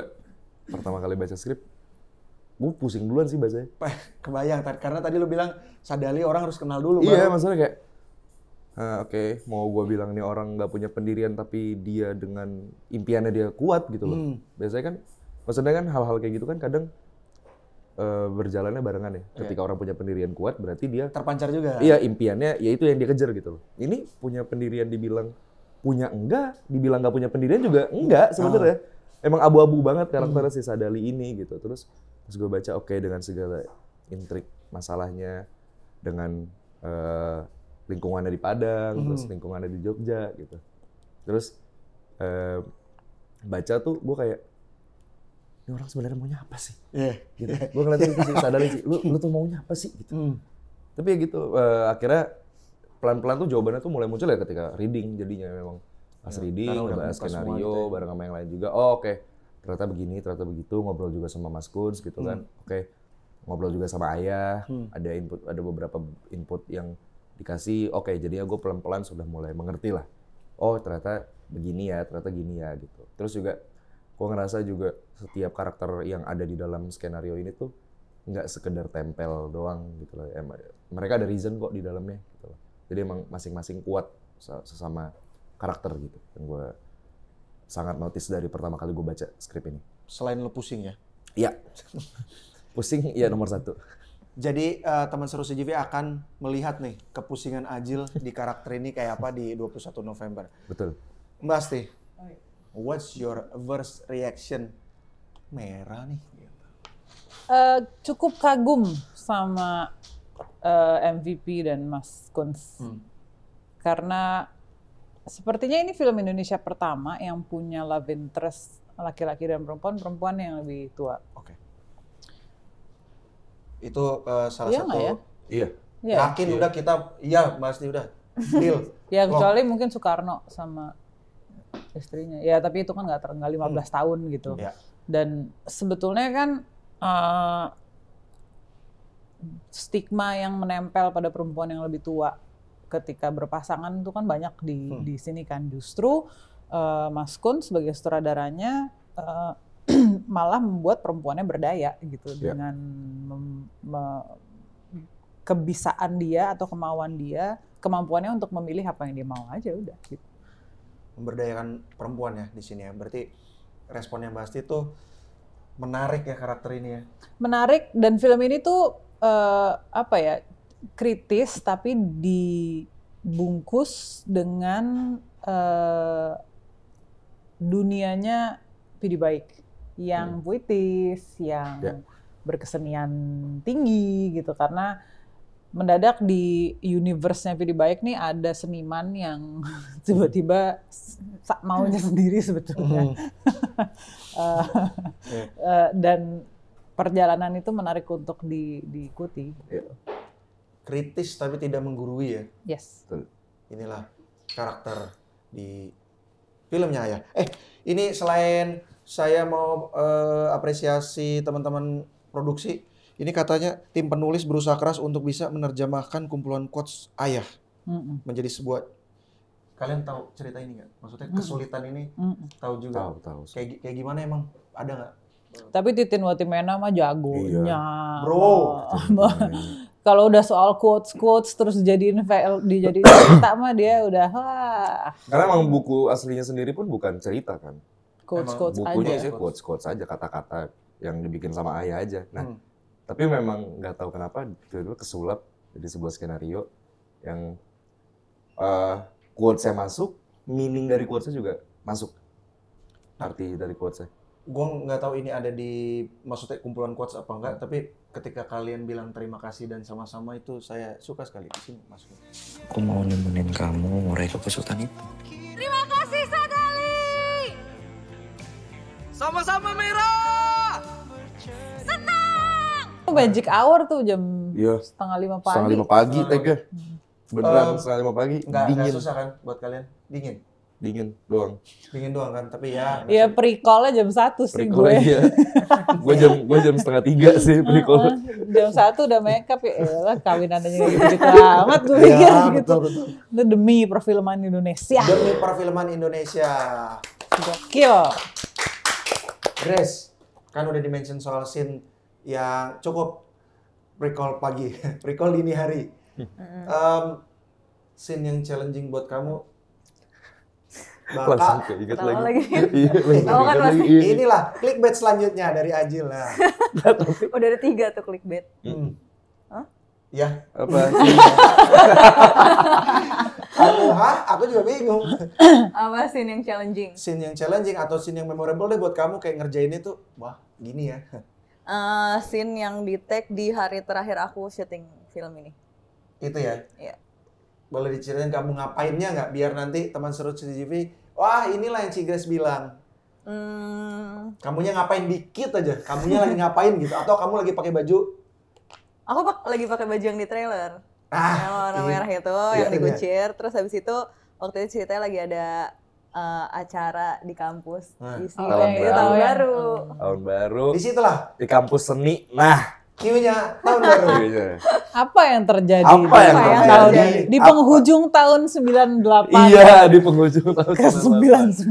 pertama kali baca skrip, gue pusing duluan sih bacanya. Kebayang, karena tadi lu bilang Sadali orang harus kenal dulu. Iya, baru. maksudnya kayak, oke, mau gue bilang nih orang nggak punya pendirian tapi dia dengan impiannya dia kuat gitu loh. Biasanya kan, maksudnya kan hal-hal kayak gitu kan kadang berjalannya barengan ya. Ketika orang punya pendirian kuat, berarti dia Terpancar juga. iya impiannya, ya itu yang dia kejar gitu loh. Ini punya pendirian dibilang punya enggak, dibilang nggak punya pendirian juga enggak sebenarnya. Emang abu-abu banget karakter si Sadali ini gitu. Terus gue baca oke, dengan segala intrik masalahnya, dengan lingkungannya di Padang, terus lingkungannya di Jogja gitu. Terus baca tuh gue kayak, ini orang sebenarnya maunya apa sih? Iya. Gitu. Gue ngeliatin itu sih, Sadali sih, lu tuh maunya apa sih? Gitu. Tapi ya gitu, akhirnya pelan-pelan tuh jawabannya tuh mulai muncul ya ketika reading jadinya memang. Pas reading, ngebahas skenario gitu ya. bareng sama yang lain juga. Oh oke, ternyata begini, ternyata begitu. Ngobrol juga sama Mas Kuns gitu kan. Oke, ngobrol juga sama Ayah. Ada beberapa input yang dikasih. Oke, jadinya gue pelan-pelan sudah mulai mengerti lah. Oh ternyata begini ya, ternyata gini ya gitu. Terus juga gue ngerasa juga setiap karakter yang ada di dalam skenario ini tuh nggak sekedar tempel doang gitu loh. Mereka ada reason kok di dalamnya gitu loh. Jadi emang masing-masing kuat sesama karakter gitu. Yang gue sangat notice dari pertama kali gue baca skrip ini. Selain lu pusing ya? Iya. Pusing ya nomor 1. Jadi teman seru CGV akan melihat nih kepusingan Ajil di karakter ini kayak apa di 21 November. Betul. Mbak Asti, what's your first reaction? Merah nih. Cukup kagum sama MVP dan Mas Kuns. Karena sepertinya ini film Indonesia pertama yang punya love interest laki-laki dan perempuan yang lebih tua. Oke. Itu salah Iya satu. nggak ya? Iya. Iya. Yakin udah kita, iya Mbak Asti udah. Deal. Ya kecuali mungkin Soekarno sama istrinya. Ya tapi itu kan nggak 15 tahun gitu. Ya. Dan sebetulnya kan stigma yang menempel pada perempuan yang lebih tua ketika berpasangan itu kan banyak di sini kan. Justru Mas Kun sebagai sutradaranya malah membuat perempuannya berdaya gitu dengan kebisaan dia atau kemampuannya untuk memilih apa yang dia mau aja udah gitu. Memberdayakan perempuan ya di sini ya. Berarti responnya Mbak Asti tuh menarik ya karakter ini ya. Menarik dan film ini tuh kritis tapi dibungkus dengan dunianya Pidi Baik yang puitis, yang berkesenian tinggi gitu karena mendadak di universe-nya Pidi Baik nih ada seniman yang tiba-tiba maunya sendiri sebetulnya. Dan perjalanan itu menarik untuk diikuti. Kritis tapi tidak menggurui ya. Yes. Inilah karakter di filmnya ya. Ini selain saya mau apresiasi teman-teman produksi, ini katanya tim penulis berusaha keras untuk bisa menerjemahkan kumpulan quotes ayah menjadi sebuah. Kalian tahu cerita ini nggak? Maksudnya kesulitan ini tahu juga. Tahu. Kayak gimana emang? Ada nggak? Tapi Titin Watimena mah jagonya. Bro. Kalau udah soal quotes terus dijadiin cerita mah dia udah wah. Karena emang buku aslinya sendiri pun bukan cerita kan. Quotes Bukunya aja. sih quotes aja, kata-kata yang dibikin sama ayah aja. Nah, tapi memang nggak tahu kenapa tiba-tiba kesulap jadi sebuah skenario yang quotes-nya masuk, meaning dari quotes-nya juga masuk. Arti dari quotes-nya. Gue nggak tahu ini ada di maksudnya kumpulan quotes apa enggak, tapi ketika kalian bilang terima kasih dan sama-sama itu saya suka sekali di sini masuknya. Aku mau nemenin kamu ngurai kepesutan itu. Terima kasih Sadali. Sama-sama Merah! Magic hour tuh jam Iya. 4:30 pagi. 4:30 pagi tega. Beneran 4:30 pagi. Nggak Dingin. susah kan buat kalian? Dingin Doang. Dingin doang kan, tapi ya. Iya pre-call-nya jam 1 sih Pre-call gue. aja. Gue jam 2:30 sih pre-call. Jam 1 udah make up ya elah kawinan aja gitu amat gue pikir Ya, gitu. betul. Itu demi perfilman Indonesia. Demi perfilman Indonesia. Gokil. Grace, kan udah di-mention soal scene yang cukup recall pagi, recall dini hari. Scene yang challenging buat kamu, Langsung Bapak, keinget Tahu lagi. lagi. Iya, langsung Tahu kan keinget pasti. lagi. inilah clickbait selanjutnya dari Ajil. Nah, Udah ada 3 tuh clickbait. ya, Apa? aku juga bingung. Apa scene yang challenging? Scene yang challenging atau scene yang memorable deh buat kamu kayak ngerjain itu, wah gini ya. Scene yang di-take di hari terakhir aku syuting film ini. Itu ya. Iya. Boleh diceritain kamu ngapainnya nggak? Biar nanti teman serut CCTV, wah inilah yang Ci Grace bilang. Kamunya ngapain dikit aja, kamunya lagi ngapain gitu, atau kamu lagi pakai baju? Aku lagi pakai baju yang di trailer. Yang warna merah itu, yang Iya. dikuncir. Terus habis itu, waktu itu ceritanya lagi ada acara di kampus. Isi tahun baru. Tahun baru. Disitulah Di kampus seni. Nah, cue-nya tahun baru. iya. Apa yang terjadi? Apa yang terjadi? Di penghujung tahun 98 Iya, di penghujung tahun ke 99.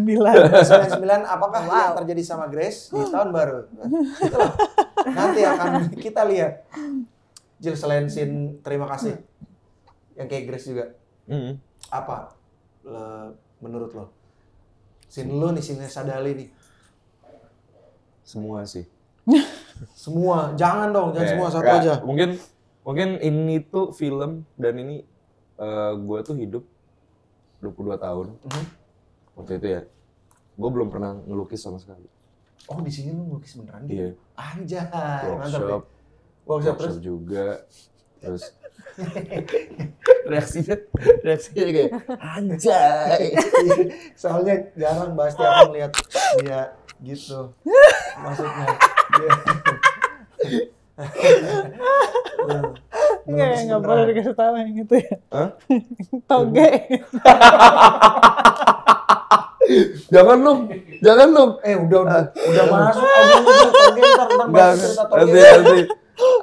99, apakah Wow. yang terjadi sama Grace di tahun baru? Itulah. Nanti akan kita lihat. Jil, selain scene terima kasih, yang kayak Grace juga, apa menurut lo? Scene lo nih, scene Sadali nih. Semua sih. Semua, jangan dong, jangan semua, satu Nggak, aja. Mungkin ini tuh film dan ini gue tuh hidup 22 tahun. Waktu itu ya. Gue belum pernah ngelukis sama sekali. Oh, di sini lo ngelukis beneran Iya. gitu? Anjay, mantap deh. Workshop Workshop terus? juga. Terus reaksinya kayak anjay. Soalnya jarang Basti aku melihat dia gitu. Maksudnya dia Enggak boleh dikasih tahu yang itu ya. Toge. Jangan lu. Udah masuk aja toge ntar Enggak, cerita toge. nanti.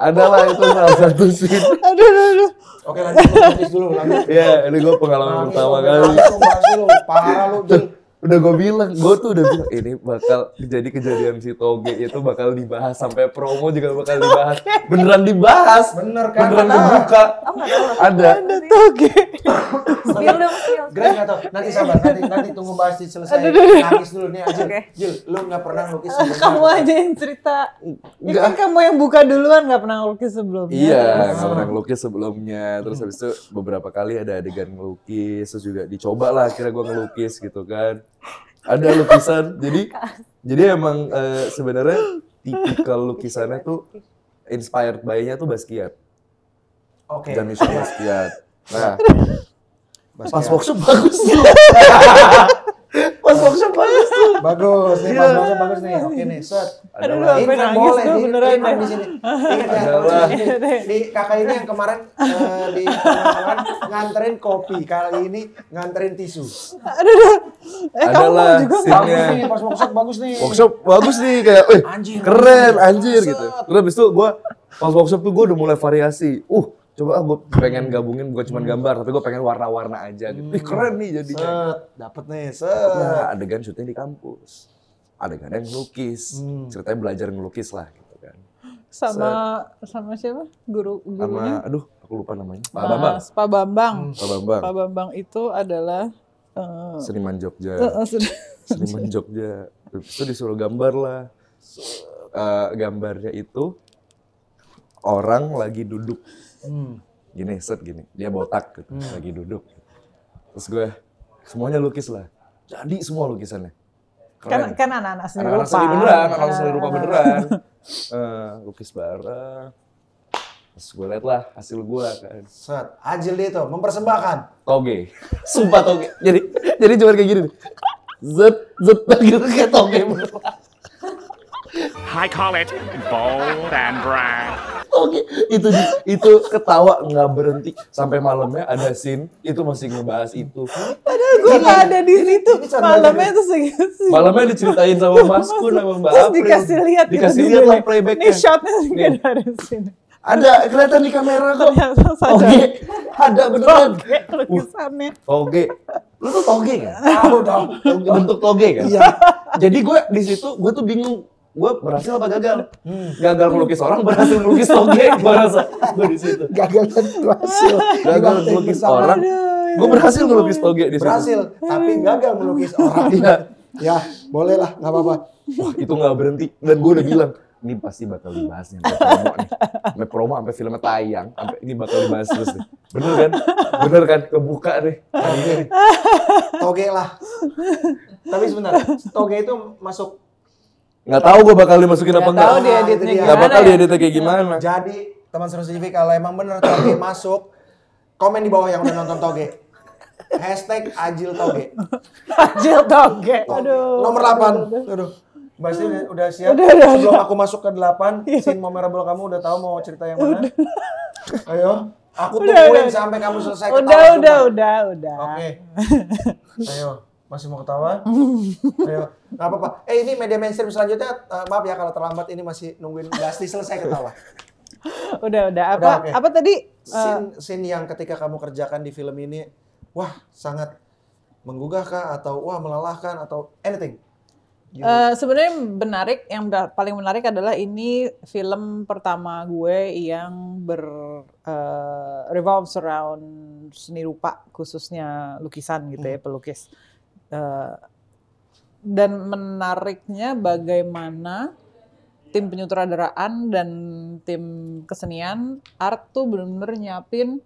Adalah itu salah satu scene. Aduh. Oke lanjut dulu. Iya, ini gue pengalaman pertama kali. Langsung bahas dulu, parah lu Jul. Udah gue bilang, gue tuh udah bilang ini bakal jadi kejadian si Toge itu bakal dibahas sampai promo juga bakal dibahas. Beneran dibahas. Bener kan? Beneran dibuka. Ada. Toge. Spill dong, spill. Greg nggak tahu. Nanti sabar, nanti tunggu bahas selesai. Nangis dulu nih Ajil. Jil, lu nggak pernah lukis sebelumnya. Kamu aja yang cerita. Ya kan kamu yang buka duluan nggak pernah ngelukis sebelumnya. Iya, nggak pernah ngelukis sebelumnya. Terus habis itu beberapa kali ada adegan ngelukis, terus juga dicoba lah akhirnya gue ngelukis gitu kan. Ada lukisan, jadi emang sebenarnya tipikal lukisannya tuh inspired by-nya tuh Basquiat. Oke. Jean-Michel Basquiat. Nah, pas workshop bagus tuh. Pas workshop bagus tuh. Bagus nih, pas workshop bagus nih. Oke nih, set. Adalah. Ini kan nangis boleh tuh di beneran info deh. di sini. Ingat ya, Adalah. di kakak ini yang kemarin di kemarin nganterin kopi, kali ini nganterin tisu. Adalah Bagus scene-nya. nih, pas workshop bagus nih. Workshop bagus nih kayak, Anjir. keren anjir gitu. Terus habis itu gue pas workshop tuh gue udah mulai variasi. Coba gue pengen gabungin bukan cuma gambar, tapi gue pengen warna-warna aja gitu. Keren nih jadinya. Set, dapet nih, set. Nah, adegan syuting di kampus. Adegan yang ngelukis. Ceritanya belajar ngelukis lah gitu kan. Sama siapa? Gurunya? Sama, aduh aku lupa namanya. Pak Bambang. Pak Bambang. Pak Bambang. Pak Bambang itu adalah Seniman Jogja. Seniman Jogja. Terus itu disuruh gambar lah. Gambarnya itu orang lagi duduk. Gini, gini. Dia botak gitu, lagi duduk. Terus gue, semuanya lukis lah. Jadi semua lukisannya. Keren. Kan anak-anak seni Anak-anak rupa. seni beneran, anak-anak seni rupa beneran. Lukis bareng. Terus gue liat lah hasil gue kan. Set, Ajil dia tuh mempersembahkan. Toge. Sumpah toge. Jadi cuma kayak gini nih. Zet gitu kayak toge beneran. I call it bold and brave. Toge. Itu ketawa nggak berhenti. Sampai malamnya ada scene, itu masih ngebahas itu. Padahal gue nggak ada di situ. Malamnya tuh segitu. Malamnya diceritain sama Mas Kun, sama Mbak Terus April. dikasih lihat. Dikasih lihat lah playbacknya. Ini shotnya nggak ada di sini. Ada, kelihatan di kamera kok. Ternyata sadar. Toge. Ada beneran. Lukisannya. Toge. Lu tuh toge kan? Tahu dong. Bentuk toge kan? Iya. Jadi gue di situ gue tuh bingung. Gue berhasil apa gagal? Gagal melukis orang, berhasil melukis toge. Gue rasa gue di situ. Gagal dan berhasil. Gagal melukis orang. Gue berhasil melukis toge di situ. Berhasil, tapi gagal melukis orang. Iya. Ya, boleh lah, nggak apa-apa. Wah, itu nggak berhenti. Dan gue udah bilang, ini pasti bakal dibahas nih sampai promo nih. Sampai promo, sampai filmnya tayang, sampai ini bakal dibahas terus nih. Bener kan? Bener kan? Kebuka nih. Nah, ini nih. Toge lah. Tapi sebentar, toge itu masuk. Nggak tahu gue bakal dimasukin apa Nggak enggak. tahu dieditnya Nggak Nggak gimana bakal ya. dieditnya kayak gimana. Jadi, teman Seru CCTV, kalau emang bener toge masuk, komen di bawah yang udah nonton toge. Hashtag Ajil Toge. Ajil toge. Aduh. Nomor 8. Aduh. Mbak Asti udah siap? Udah. Sebelum aku masuk ke 8, scene memorable kamu udah tahu mau cerita yang mana? Ayo. Aku tungguin sampai kamu selesai ketawa. Udah. Oke. Ayo. Masih mau ketawa? Ayo. Nggak apa-apa. Ini media mainstream selanjutnya. Maaf ya kalau terlambat, ini masih nungguin Mbak Asti selesai ketawa. Udah. Oke. Apa tadi? Scene yang ketika kamu kerjakan di film ini, wah sangat menggugah kah? Atau wah melelahkan? Atau anything? Sebenarnya menarik, yang paling menarik adalah ini film pertama gue yang revolves around seni rupa, khususnya lukisan gitu ya, pelukis. Dan menariknya bagaimana tim penyutradaraan dan tim kesenian art tuh benar-benar nyiapin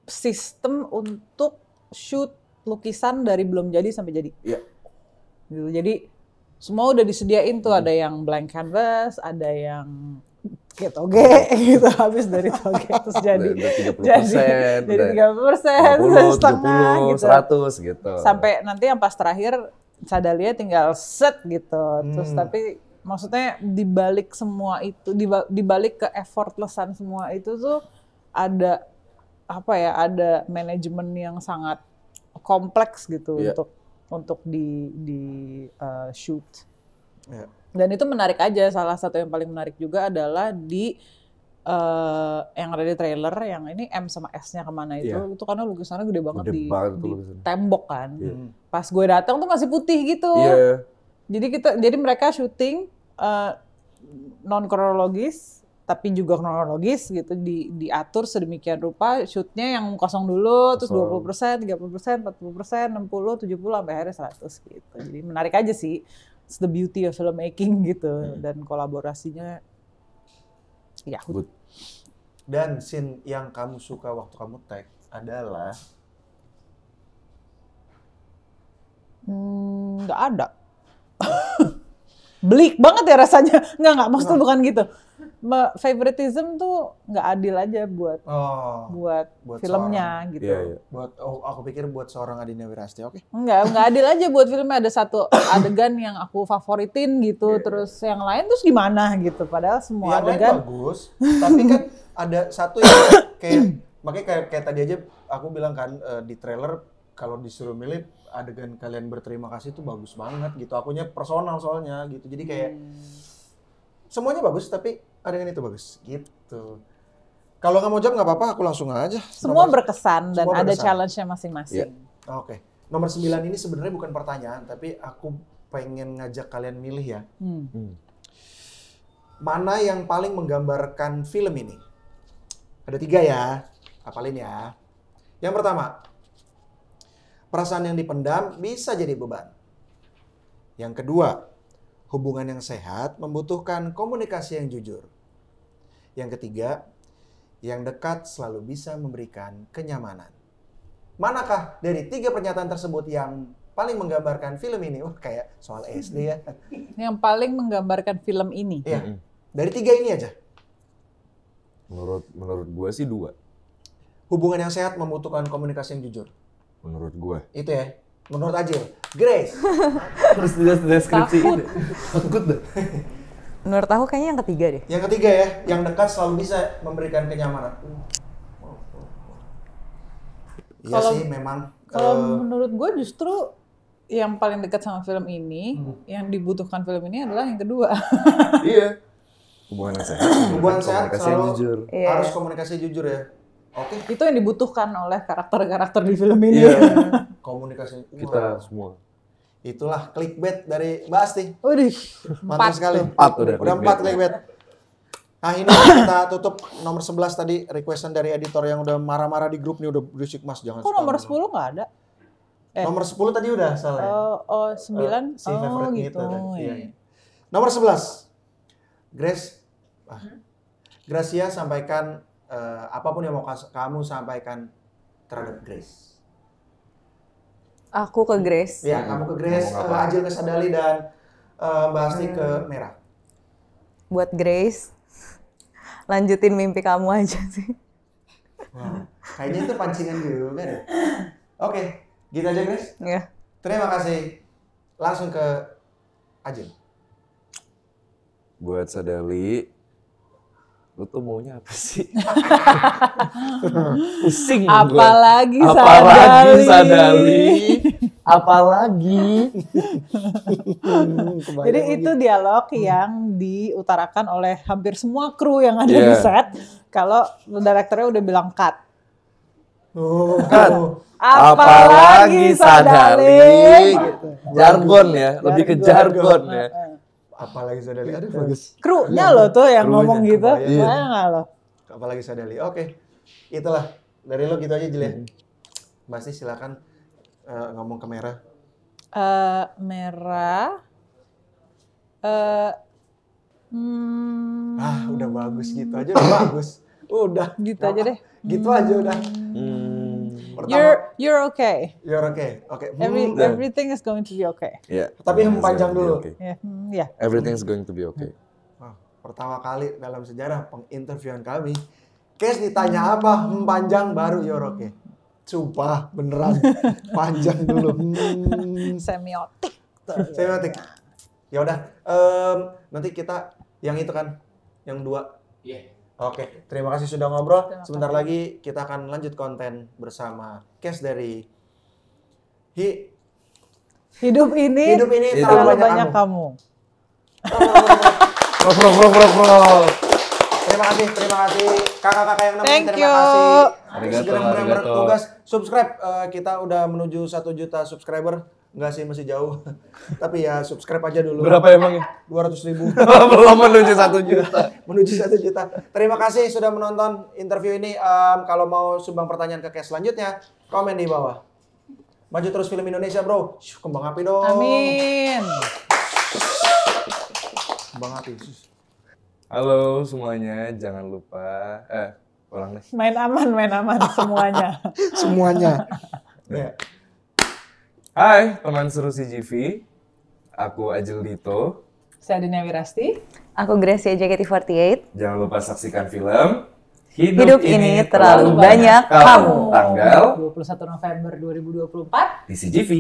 sistem untuk shoot lukisan dari belum jadi sampai jadi. Iya. Gitu. Jadi semua udah disediain tuh, ada yang blank canvas, ada yang kayak toge gitu, habis dari toge terus jadi 30%, jadi 30%, setengah 20, gitu. 100 gitu. Sampai nanti yang pas terakhir Sadalia tinggal set gitu. Terus tapi maksudnya dibalik semua itu, dibalik ke effortlessan semua itu tuh ada ada manajemen yang sangat kompleks gitu untuk di shoot. Yeah. Dan itu menarik aja. Salah satu yang paling menarik juga adalah di yang ada di trailer yang ini M sama S-nya kemana itu karena lukisannya gede banget di tembok kan. Pas gue datang tuh masih putih gitu. Jadi mereka syuting non kronologis tapi juga kronologis gitu, diatur sedemikian rupa, shootnya yang kosong dulu, terus 20%, 30%, 40%, 60, 70 sampai akhirnya 100 gitu. Jadi menarik aja sih. It's the beauty of filmmaking gitu, dan kolaborasinya ya. Good. Dan scene yang kamu suka waktu kamu tag adalah nggak ada. Bleak banget ya rasanya. Nggak, maksudnya bukan gitu. Favoritism tuh nggak adil aja buat filmnya seorang, gitu. Buat aku pikir buat seorang Adina Wirasti, oke? Nggak adil aja buat filmnya. Ada satu adegan yang aku favoritin gitu, terus yang lain terus gimana gitu. Padahal semua yang adegan lain bagus, tapi kan ada satu yang makanya kayak tadi aja aku bilang kan di trailer kalau disuruh milih adegan kalian berterima kasih tuh bagus banget gitu. Akunya personal soalnya gitu. Jadi kayak semuanya bagus tapi adegan itu bagus gitu. Kalau nggak mau jawab nggak apa-apa, aku langsung aja. Semua berkesan dan ada challenge-nya masing-masing. Oke. Nomor 9 ini sebenarnya bukan pertanyaan, tapi aku pengen ngajak kalian milih ya. Mana yang paling menggambarkan film ini? Ada 3 ya, hafalin ya. Yang pertama, perasaan yang dipendam bisa jadi beban. Yang kedua, hubungan yang sehat membutuhkan komunikasi yang jujur. Yang ketiga, yang dekat selalu bisa memberikan kenyamanan. Manakah dari 3 pernyataan tersebut yang paling menggambarkan film ini? Wah, kayak soal SD ya. Yang paling menggambarkan film ini? Iya, dari 3 ini aja. Menurut gue sih 2. Hubungan yang sehat membutuhkan komunikasi yang jujur. Menurut gue. Itu ya. Menurut Ajil. Grace. Terus deskripsi ini. Takut deh. Menurut aku kayaknya yang ketiga deh. Yang ketiga ya, yang dekat selalu bisa memberikan kenyamanan. Iya sih memang. Kalau menurut gue justru yang paling dekat sama film ini, yang dibutuhkan film ini adalah yang kedua. Iya. Hubungan yang sehat. Hubungan sehat selalu jujur. Harus komunikasi jujur ya. Oke. Itu yang dibutuhkan oleh karakter-karakter di film ini. Komunikasi. Kita semua. Itulah clickbait dari Mbak Asti. Waduh, mantap sekali. 4 udah 4 clickbait. Nah ini kita tutup nomor 11 tadi requestan dari editor yang udah marah-marah di grup nih, udah berisik mas jangan. Kok nomor 10 nggak ada? Nomor 10 tadi udah salah. 9. Si favorite gitu. Iya. Nomor 11. Grace. Gracia sampaikan apapun yang mau kamu sampaikan terhadap Grace. Aku ke Grace. Ya, kamu ke Grace, Ajil ke Sadali dan Mbak Asti ke Merah. Buat Grace, lanjutin mimpi kamu aja sih. Wow, kayaknya itu pancingan juga deh. Oke, gitu aja Grace. Iya. Terima kasih. Langsung ke Ajil. Buat Sadali, lu tuh maunya apa sih? Pusing Apalagi Sadali. Apalagi. Jadi itu dialog yang diutarakan oleh hampir semua kru yang ada di set. Kalau direkturnya udah bilang cut. Apalagi Sadali. Gitu. Jargon ya, lebih ke jargon ya. Apalagi Sadali, aduh bagus. Krunya lo tuh yang ngomong gitu, bayang nggak lo? Apalagi Sadali, oke. Itulah, dari lo gitu aja Jil ya. Mbak Asti silakan ngomong ke Merah. Merah. Udah bagus gitu aja, udah bagus. Udah. Gitu aja deh. Gitu aja udah. You're okay. You're okay. Oke. Everything is going to be okay. Yeah. Tapi panjang dulu. Yeah. Everything's going to be okay. Pertama kali dalam sejarah penginterviewan kami, Kes ditanya apa, panjang baru you're okay. Sumpah, beneran. Panjang dulu. Semiotik. Semiotik. Ya udah, nanti kita yang itu kan, yang 2. Iya. Oke, terima kasih sudah ngobrol. Terima Sebentar kasih. lagi kita akan lanjut konten bersama Kes dari Hidup ini terlalu terlalu banyak kamu. Bro. Terima kasih kakak-kakak yang nemenin. Thank Terima you. kasih. Arigato, Segera yang arigato. bertugas subscribe. Kita udah menuju 1 juta subscriber. Enggak sih, masih jauh. Tapi ya subscribe aja dulu. Berapa emang ya? 200.000. Belum menuju 1 juta. Menuju 1 juta. Terima kasih sudah menonton interview ini. Kalau mau sumbang pertanyaan ke Kes selanjutnya, komen di bawah. Maju terus film Indonesia, bro. Kembang api dong. Amin. Kembang api. Halo semuanya, jangan lupa ulang deh. Main aman semuanya. Semuanya. Ya. Hai, teman seru CGV. Aku Ajil Dito. Saya Dinia Wirasti. Aku Gracia JKT48. Jangan lupa saksikan film Hidup ini terlalu banyak kamu. Tanggal 21 November 2024. di CGV.